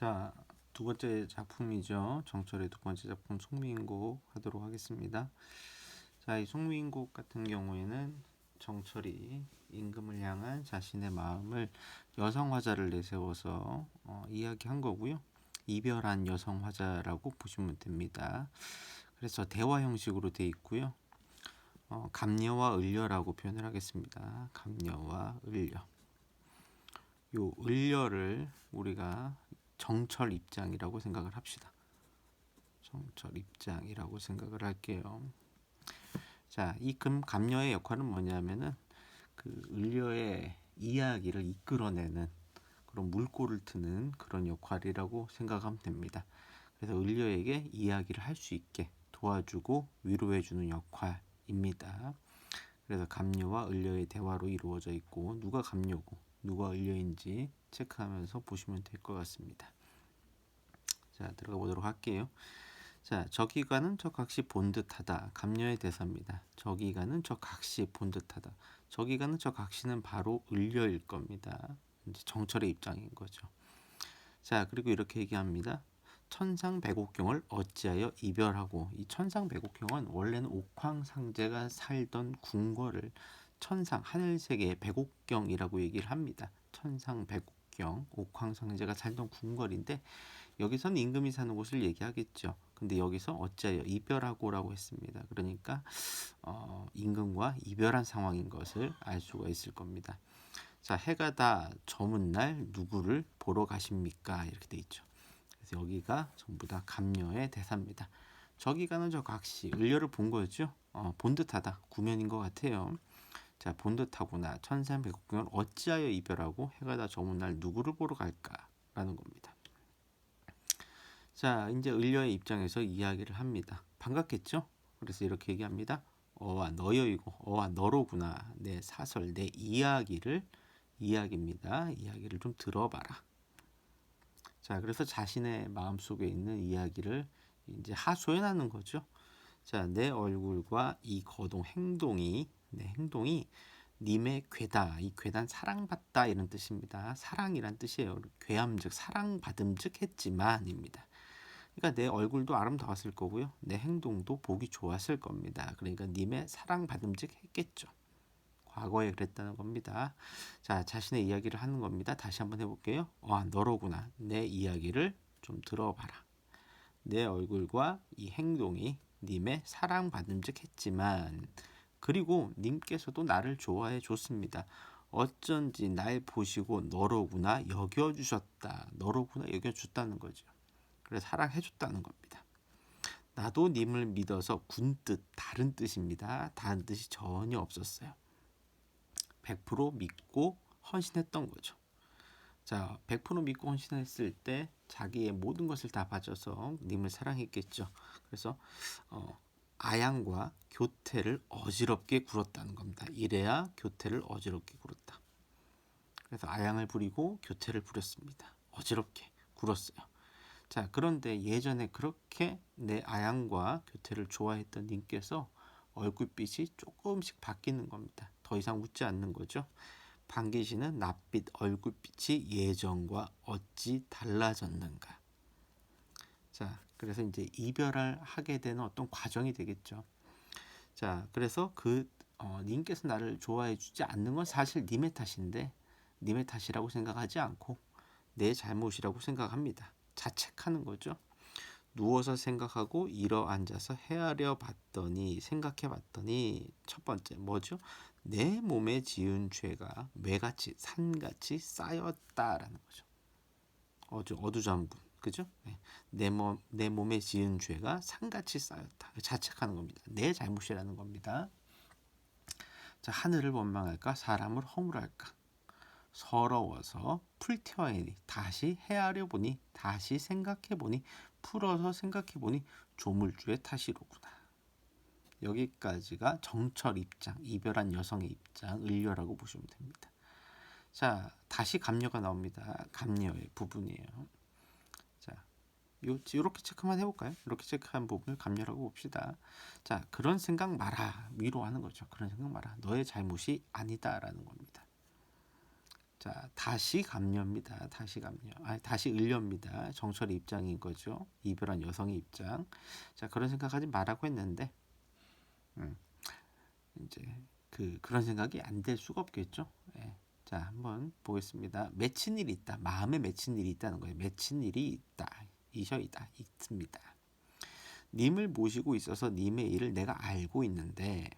자, 두 번째 작품이죠. 정철의 두 번째 작품 송미인곡 하도록 하겠습니다. 자, 이 송미인곡 같은 경우에는 정철이 임금을 향한 자신의 마음을 여성 화자를 내세워서 이야기한 거고요. 이별한 여성 화자라고 보시면 됩니다. 그래서 대화 형식으로 돼 있고요. 감녀와 을려라고 표현을 하겠습니다. 감녀와 을려. 요 을려를 우리가 정철 입장이라고 생각을 합시다. 정철 입장이라고 생각을 할게요. 자, 이 감녀의 역할은 뭐냐면은 그 을려의 이야기를 이끌어내는 그런 물꼬를 트는 그런 역할이라고 생각하면 됩니다. 그래서 을려에게 이야기를 할 수 있게 도와주고 위로해주는 역할입니다. 그래서 감녀와 을려의 대화로 이루어져 있고 누가 감녀고 누가 을려인지 체크하면서 보시면 될 것 같습니다. 자, 들어가 보도록 할게요. 자, 저기가는 저 각시 본 듯하다. 감녀의 대사입니다. 저기가는 저 각시 본 듯하다. 저기가는 저 각시는 바로 을려일 겁니다. 이제 정철의 입장인 거죠. 자, 그리고 이렇게 얘기합니다. 천상백옥경을 어찌하여 이별하고. 이 천상백옥경은 원래는 옥황상제가 살던 궁궐을 천상 하늘세계의 백옥경이라고 얘기를 합니다. 천상백옥경, 옥황상제가 살던 궁궐인데 여기서는 임금이 사는 곳을 얘기하겠죠. 근데 여기서 어찌하여 이별하고라고 했습니다. 그러니까 임금과 이별한 상황인 것을 알 수가 있을 겁니다. 자, 해가 다 저문 날 누구를 보러 가십니까? 이렇게 돼 있죠. 그래서 여기가 전부 다 감녀의 대사입니다. 저기 가는 저 각시, 을려를 본 거죠. 본 듯하다, 구면인 것 같아요. 자, 본 듯하구나. 천상백옥경을 어찌하여 이별하고 해가 다 저문 날 누구를 보러 갈까라는 겁니다. 자, 이제 을려의 입장에서 이야기를 합니다. 반갑겠죠? 그래서 이렇게 얘기합니다. 어와 너여이고 어와 너로구나. 내 사설, 내 이야기입니다. 이야기를 좀 들어봐라. 자, 그래서 자신의 마음속에 있는 이야기를 이제 하소연하는 거죠. 자, 내 얼굴과 이 거동 행동이, 내 행동이 님의 괴다. 이 괴단 사랑받다 이런 뜻입니다. 사랑이란 뜻이에요. 괴함즉 사랑받음즉 했지만입니다. 그러니까 내 얼굴도 아름다웠을 거고요. 내 행동도 보기 좋았을 겁니다. 그러니까 님의 사랑받음직 했겠죠. 과거에 그랬다는 겁니다. 자, 자신의 이야기를 하는 겁니다. 다시 한번 해볼게요. 너로구나. 내 이야기를 좀 들어봐라. 내 얼굴과 이 행동이 님의 사랑받음직 했지만 그리고 님께서도 나를 좋아해 줬습니다. 어쩐지 날 보시고 너로구나 여겨주셨다. 너로구나 여겨줬다는 거죠. 그래서 사랑해줬다는 겁니다. 나도 님을 믿어서 군뜻, 다른 뜻입니다. 다른 뜻이 전혀 없었어요. 100% 믿고 헌신했던 거죠. 자, 100% 믿고 헌신했을 때 자기의 모든 것을 다 바쳐서 님을 사랑했겠죠. 그래서 아양과 교태를 어지럽게 굴었다는 겁니다. 이래야 교태를 어지럽게 굴었다. 그래서 아양을 부리고 교태를 부렸습니다. 어지럽게 굴었어요. 자, 그런데 예전에 그렇게 내 아양과 교태를 좋아했던 님께서 얼굴빛이 조금씩 바뀌는 겁니다. 더 이상 웃지 않는 거죠. 반기시는 낯빛 얼굴빛이 예전과 어찌 달라졌는가. 자, 그래서 이제 이별을 하게 되는 어떤 과정이 되겠죠. 자, 그래서 님께서 나를 좋아해 주지 않는 건 사실 님의 탓인데 님의 탓이라고 생각하지 않고 내 잘못이라고 생각합니다. 자책하는 거죠. 누워서 생각하고 일어 앉아서 헤아려 봤더니 생각해 봤더니 첫 번째 뭐죠? 내 몸에 지은 죄가 매같이 산같이 쌓였다라는 거죠. 어두잠분 그죠? 네. 내 몸에 지은 죄가 산같이 쌓였다. 자책하는 겁니다. 내 잘못이라는 겁니다. 자, 하늘을 원망할까? 사람을 허물할까? 서러워서 풀태워야니 다시 헤아려 보니 다시 생각해 보니 풀어서 생각해 보니 조물주의 탓이로구나. 여기까지가 정철 입장, 이별한 여성의 입장, 을려라고 보시면 됩니다. 자, 다시 감녀가 나옵니다. 감녀의 부분이에요. 자, 요렇게 체크만 해볼까요? 이렇게 체크한 부분을 감녀라고 봅시다. 자, 그런 생각 마라. 위로하는 거죠. 그런 생각 마라. 너의 잘못이 아니다라는 겁니다. 자, 다시 감녀입니다. 다시 감녀. 다시 을려입니다. 정철의 입장인 거죠. 이별한 여성의 입장. 자, 그런 생각하지 말라고 했는데, 이제 그런 생각이 안 될 수가 없겠죠. 예. 자, 한번 보겠습니다. 맺힌 일이 있다. 마음에 맺힌 일이 있다는 거예요. 맺힌 일이 있다. 이셔이다. 있습니다. 님을 모시고 있어서 님의 일을 내가 알고 있는데,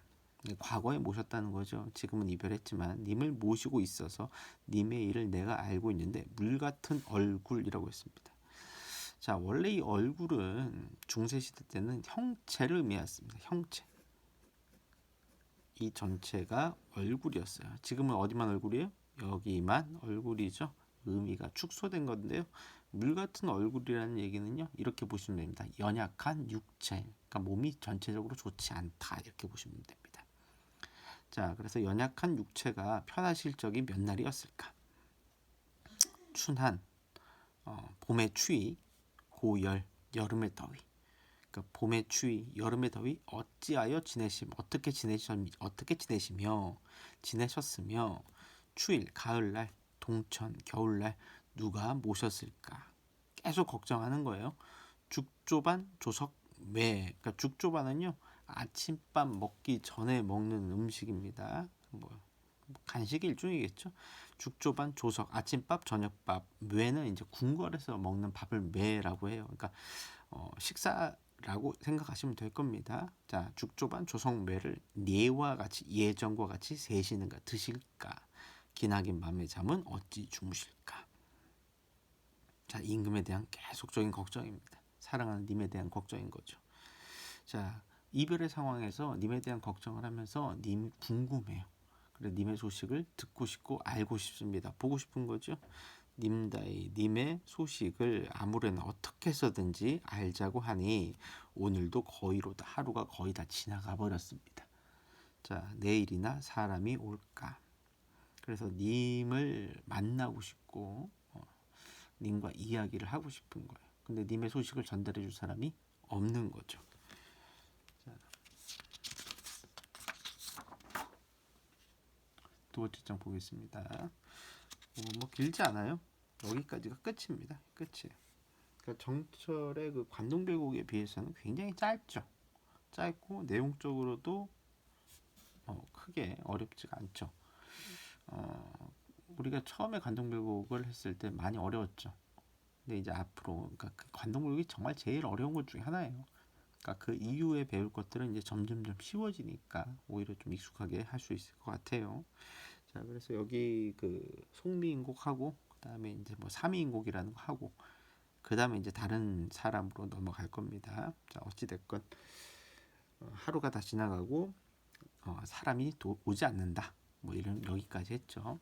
과거에 모셨다는 거죠. 지금은 이별했지만 님을 모시고 있어서 님의 일을 내가 알고 있는데 물 같은 얼굴이라고 했습니다. 자, 원래 이 얼굴은 중세시대 때는 형체를 의미했습니다. 형체. 이 전체가 얼굴이었어요. 지금은 어디만 얼굴이에요? 여기만 얼굴이죠. 의미가 축소된 건데요. 물 같은 얼굴이라는 얘기는요. 이렇게 보시면 됩니다. 연약한 육체. 그러니까 몸이 전체적으로 좋지 않다. 이렇게 보시면 됩니다. 자, 그래서 연약한 육체가 편하실 적이 몇 날이었을까? 춘한, 봄의 추위, 고열, 여름의 더위. 그러니까 봄의 추위, 여름의 더위 어찌하여 어떻게 지내시며 지내셨으며 추일, 가을날, 동천, 겨울날 누가 모셨을까? 계속 걱정하는 거예요. 죽조반, 조석, 매. 그러니까 죽조반은요. 아침밥 먹기 전에 먹는 음식입니다. 간식 일종이겠죠. 죽조반, 조석, 아침밥, 저녁밥. 매는 이제 궁궐에서 먹는 밥을 매라고 해요. 그러니까 식사라고 생각하시면 될 겁니다. 자, 죽조반, 조석, 매를 예와 같이 예전과 같이 세시는가 드실까? 기나긴 밤의 잠은 어찌 주무실까? 자, 임금에 대한 계속적인 걱정입니다. 사랑하는 님에 대한 걱정인 거죠. 자, 이별의 상황에서 님에 대한 걱정을 하면서 님이 궁금해요. 그래, 님의 소식을 듣고 싶고 알고 싶습니다. 보고 싶은 거죠. 님의 소식을 아무래나 어떻게 해서든지 알자고 하니 오늘도 하루가 거의 다 지나가 버렸습니다. 자, 내일이나 사람이 올까? 그래서 님을 만나고 싶고 님과 이야기를 하고 싶은 거예요. 근데 님의 소식을 전달해 줄 사람이 없는 거죠. 두 번째 장 보겠습니다. 뭐 길지 않아요. 여기까지가 끝입니다. 끝이에요. 그러니까 정철의 그 관동별곡에 비해서는 굉장히 짧고 내용적으로도 크게 어렵지가 않죠. 우리가 처음에 관동별곡을 했을 때 많이 어려웠죠. 근데 이제 앞으로 그러니까 그 관동별곡이 정말 제일 어려운 것 중에 하나예요. 그러니까 그 이후에 배울 것들은 이제 점점점 쉬워지니까 오히려 좀 익숙하게 할 수 있을 것 같아요. 자, 그래서 여기 그 송미인곡하고 그다음에 이제 뭐 삼위인곡이라는 거 하고 그다음에 이제 다른 사람으로 넘어갈 겁니다. 자, 어찌 됐건 하루가 다 지나가고 사람이 오지 않는다. 뭐 이런 여기까지 했죠.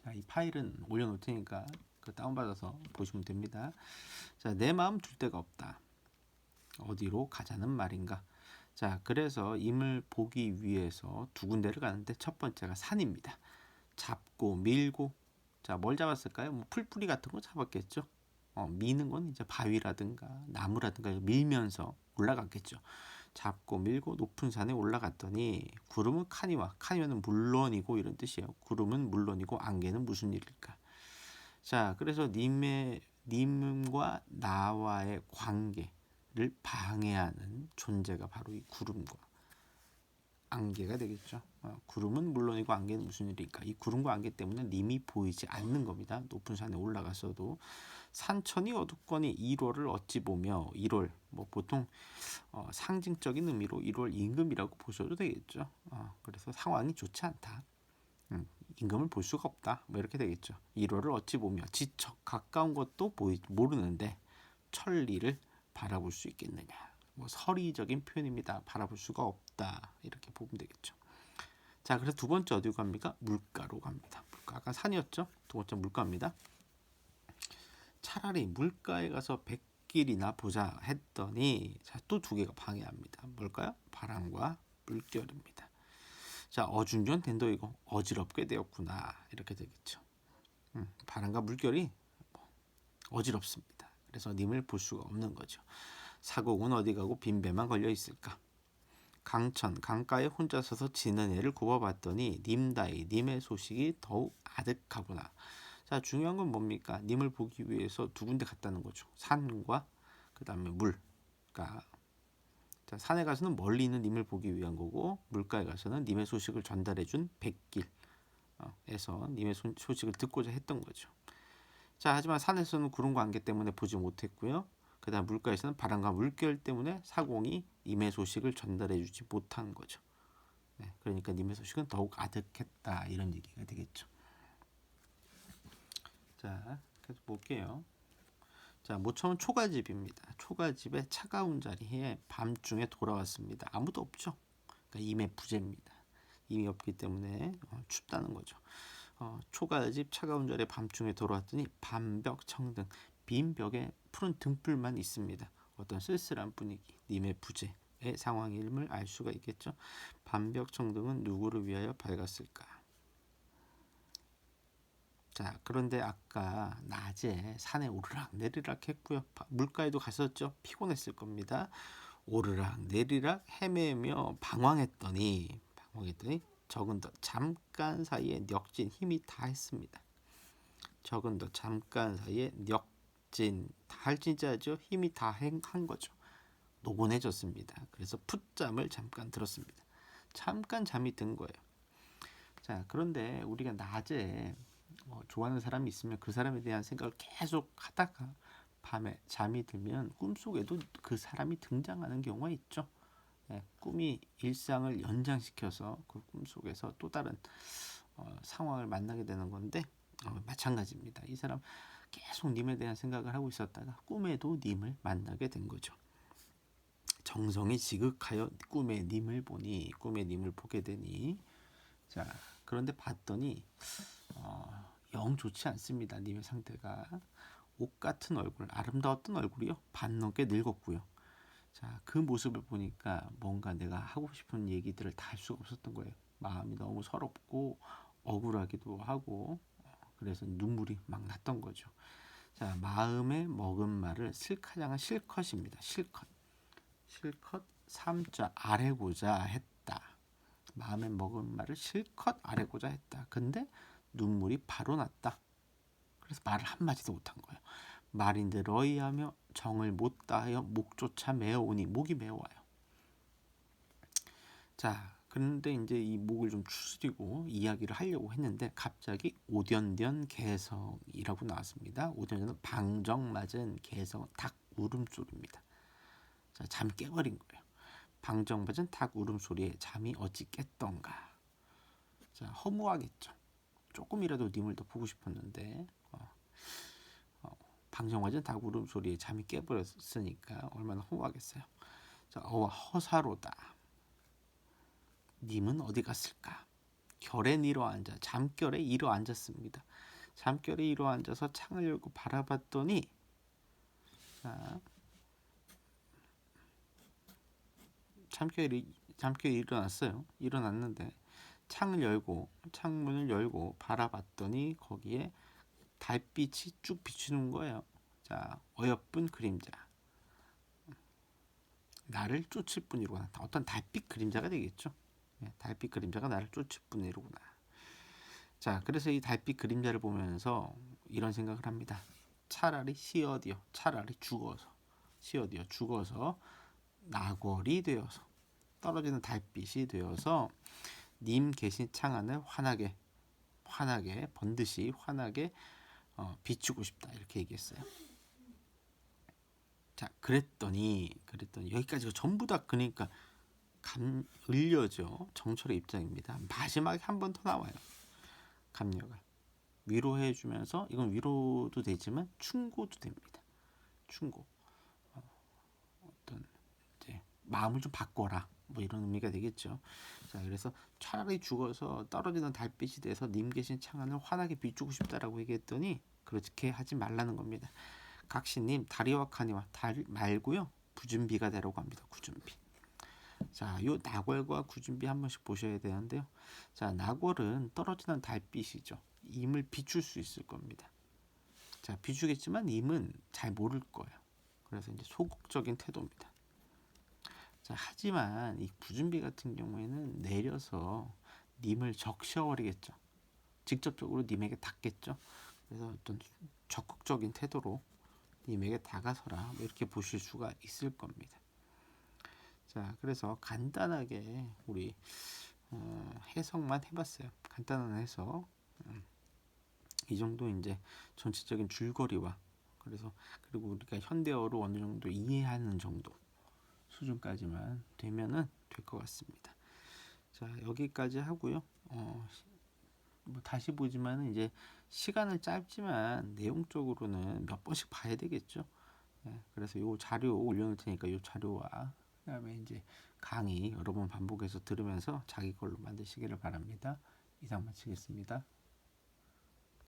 자, 이 파일은 올려놓을 테니까 그 다운받아서 보시면 됩니다. 자, 내 마음 둘 데가 없다. 어디로 가자는 말인가? 자, 그래서 임을 보기 위해서 두 군데를 가는데 첫 번째가 산입니다. 잡고 밀고. 자, 뭘 잡았을까요? 뭐 풀뿌리 같은 거 잡았겠죠. 미는 건 이제 바위라든가 나무라든가 밀면서 올라갔겠죠. 잡고 밀고 높은 산에 올라갔더니 구름은 카니와는 물론이고 이런 뜻이에요. 구름은 물론이고 안개는 무슨 일일까? 자, 그래서 님과 나와의 관계를 방해하는 존재가 바로 이 구름과 안개가 되겠죠. 구름은 물론이고 안개는 무슨 일일까? 이 구름과 안개 때문에 님이 보이지 않는 겁니다. 높은 산에 올라가서도 산천이 어둡거니 1월을 어찌 보며 1월 뭐 보통 상징적인 의미로 1월 임금이라고 보셔도 되겠죠. 그래서 상황이 좋지 않다. 임금을 볼 수가 없다. 뭐 이렇게 되겠죠. 1월을 어찌 보며 지척 가까운 것도 모르는데 천리를 바라볼 수 있겠느냐. 뭐 서리적인 표현입니다. 바라볼 수가 없다. 이렇게 보면 되겠죠. 자, 그래서 두 번째 어디로 갑니까? 물가로 갑니다. 물가 아까 산이었죠. 두 번째 물가입니다. 차라리 물가에 가서 백길이나 보자 했더니 또 두 개가 방해합니다. 뭘까요? 바람과 물결입니다. 자, 어중전 된도이고 어지럽게 되었구나 이렇게 되겠죠. 바람과 물결이 어지럽습니다. 그래서 님을 볼 수가 없는 거죠. 사곡은 어디 가고 빈배만 걸려 있을까? 강천 강가에 혼자 서서 지는 애를 굽어봤더니 님다이 님의 소식이 더욱 아득하구나. 자, 중요한 건 뭡니까? 님을 보기 위해서 두 군데 갔다는 거죠. 산과 그 다음에 물. 그러니까 자, 산에 가서는 멀리 있는 님을 보기 위한 거고, 물가에 가서는 님의 소식을 전달해준 백길에서 님의 소식을 듣고자 했던 거죠. 자, 하지만 산에서는 구름과 안개 때문에 보지 못했고요. 그 다음 물가에서는 바람과 물결 때문에 사공이 님의 소식을 전달해주지 못한 거죠. 네, 그러니까 님의 소식은 더욱 아득했다, 이런 얘기가 되겠죠. 자, 계속 볼게요. 자, 모처음 초가집입니다. 초가집의 차가운 자리에 밤중에 돌아왔습니다. 아무도 없죠. 그러니까 임의 부재입니다. 임이 없기 때문에 춥다는 거죠. 초가집 차가운 자리에 밤중에 돌아왔더니 밤벽 청등, 빈 벽에 푸른 등불만 있습니다. 어떤 쓸쓸한 분위기, 님의 부재의 상황임을 알 수가 있겠죠. 밤벽 청등은 누구를 위하여 밝았을까? 자, 그런데 아까 낮에 산에 오르락 내리락 했고요. 물가에도 갔었죠. 피곤했을 겁니다. 오르락 내리락 헤매며 방황했더니 적은 더 잠깐 사이에 력진 힘이 다했습니다. 적은 더 잠깐 사이에 력진 다할 진짜죠. 힘이 다한 거죠. 노곤해졌습니다. 그래서 풋잠을 잠깐 들었습니다. 잠깐 잠이 든 거예요. 자, 그런데 우리가 낮에 좋아하는 사람이 있으면 그 사람에 대한 생각을 계속 하다가 밤에 잠이 들면 꿈속에도 그 사람이 등장하는 경우가 있죠. 네, 꿈이 일상을 연장시켜서 그 꿈속에서 또 다른 상황을 만나게 되는 건데 마찬가지입니다. 이 사람 계속 님에 대한 생각을 하고 있었다가 꿈에도 님을 만나게 된 거죠. 정성이 지극하여 꿈에 님을 보게 되니, 자, 그런데 봤더니 영 좋지 않습니다. 님의 상태가. 옷 같은 얼굴, 아름다웠던 얼굴이요, 반 넘게 늙었고요. 자, 그 모습을 보니까 뭔가 내가 하고 싶은 얘기들을 다 할 수가 없었던 거예요. 마음이 너무 서럽고 억울하기도 하고, 그래서 눈물이 막 났던 거죠. 자, 마음에 먹은 말을 실컷 실컷입니다. 실컷 삼자 아래고자 했다. 마음에 먹은 말을 실컷 아래고자 했다. 근데 눈물이 바로 났다. 그래서 말을 한마디도 못한 거예요. 말인데 러이하며 정을 못 다하여 목조차 메어오니, 목이 메어와요. 자, 그런데 이제 이 목을 좀 추스리고 이야기를 하려고 했는데 갑자기 오견견 개성이라고 나왔습니다. 오견견은 방정 맞은 개성, 닭 울음소리입니다. 자, 잠 깨버린 거예요. 방정 맞은 닭 울음소리에 잠이 어찌 깼던가. 자, 허무하겠죠. 조금이라도 님을 더 보고 싶었는데 방정 맞은 닭 울음소리에 잠이 깨버렸으니까 얼마나 허무하겠어요. 자, 허사로다. 님은 어디 갔을까? 결에 일어 앉아, 잠결에 일어 앉았습니다. 잠결에 일어 앉아서 창을 열고 바라봤더니, 자, 잠결에 일어났어요. 일어났는데 창문을 열고 바라봤더니 거기에 달빛이 쭉 비추는 거예요. 자, 어여쁜 그림자. 나를 쫓을 뿐이로구나. 어떤 달빛 그림자가 되겠죠. 달빛 그림자가 나를 쫓을 뿐이로구나. 자, 그래서 이 달빛 그림자를 보면서 이런 생각을 합니다. 차라리 죽어서 나궐이 되어서, 떨어지는 달빛이 되어서 님 계신 창 안을 환하게 번듯이 환하게 비추고 싶다, 이렇게 얘기했어요. 자, 그랬더니 여기까지가 전부 다 그러니까 을려죠. 정철의 입장입니다. 마지막에 한 번 더 나와요. 감력을 위로해 주면서, 이건 위로도 되지만 충고도 됩니다. 충고. 어떤 이제 마음을 좀 바꿔라, 뭐 이런 의미가 되겠죠. 자, 그래서 차라리 죽어서 떨어지는 달빛이 돼서 님 계신 창안을 환하게 비추고 싶다라고 얘기했더니 그렇게 하지 말라는 겁니다. 각시님, 다리와 카니와 달 말고요, 구준비가 되라고 합니다. 구준비. 자, 요 나궐과 구준비 한 번씩 보셔야 되는데요. 자, 나궐은 떨어지는 달빛이죠. 임을 비출 수 있을 겁니다. 자, 비추겠지만 임은 잘 모를 거예요. 그래서 이제 소극적인 태도입니다. 자, 하지만 이 구준비 같은 경우에는 내려서 님을 적셔버리겠죠. 직접적으로 님에게 닿겠죠. 그래서 어떤 적극적인 태도로 님에게 다가서라, 뭐 이렇게 보실 수가 있을 겁니다. 자, 그래서 간단하게 우리 해석만 해봤어요. 간단한 해석. 이 정도 이제 전체적인 줄거리와, 그래서 그리고 우리가 현대어로 어느 정도 이해하는 정도 수준까지만 되면은 될 것 같습니다. 자, 여기까지 하고요. 뭐 다시 보지만은 이제 시간은 짧지만 내용적으로는 몇 번씩 봐야 되겠죠. 네, 그래서 요 자료 올려놓을 테니까 요 자료와 그다음에 이제 강의 여러 번 반복해서 들으면서 자기 걸로 만드시기를 바랍니다. 이상 마치겠습니다.